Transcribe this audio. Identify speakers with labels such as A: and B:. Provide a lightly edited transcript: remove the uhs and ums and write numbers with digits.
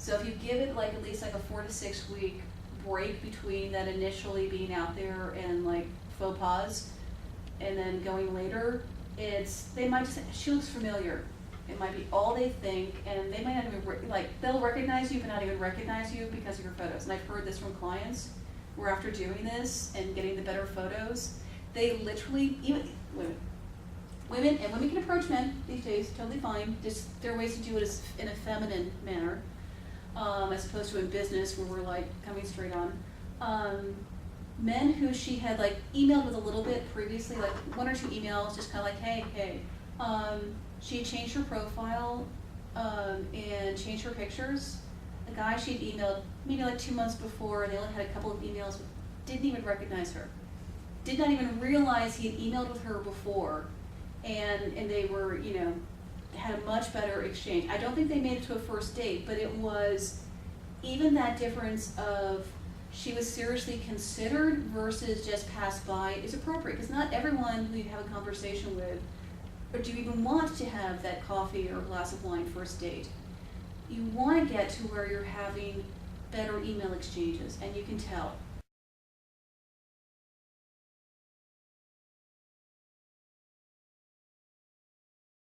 A: So if you give it like at least like a 4 to 6 week break between that initially being out there and like faux pas and then going later, they might just say, she looks familiar. It might be all they think, and they might not even, they'll recognize you but not even recognize you because of your photos. And I've heard this from clients where after doing this and getting the better photos, they literally, even women can approach men these days, totally fine. Just there are ways to do it in a feminine manner, as opposed to in business where we're like coming straight on. Men who she had like emailed with a little bit previously, like 1 or 2 emails, just kind of like, hey. She had changed her profile and changed her pictures. The guy she'd emailed maybe like 2 months before, and they only had a couple of emails, didn't even recognize her. Did not even realize he had emailed with her before, and they were, had a much better exchange. I don't think they made it to a first date, but it was even that difference of she was seriously considered versus just passed by is appropriate, because not everyone who you have a conversation with, or do you even want to have that coffee or glass of wine first date? You want to get to where you're having better email exchanges, and you can tell.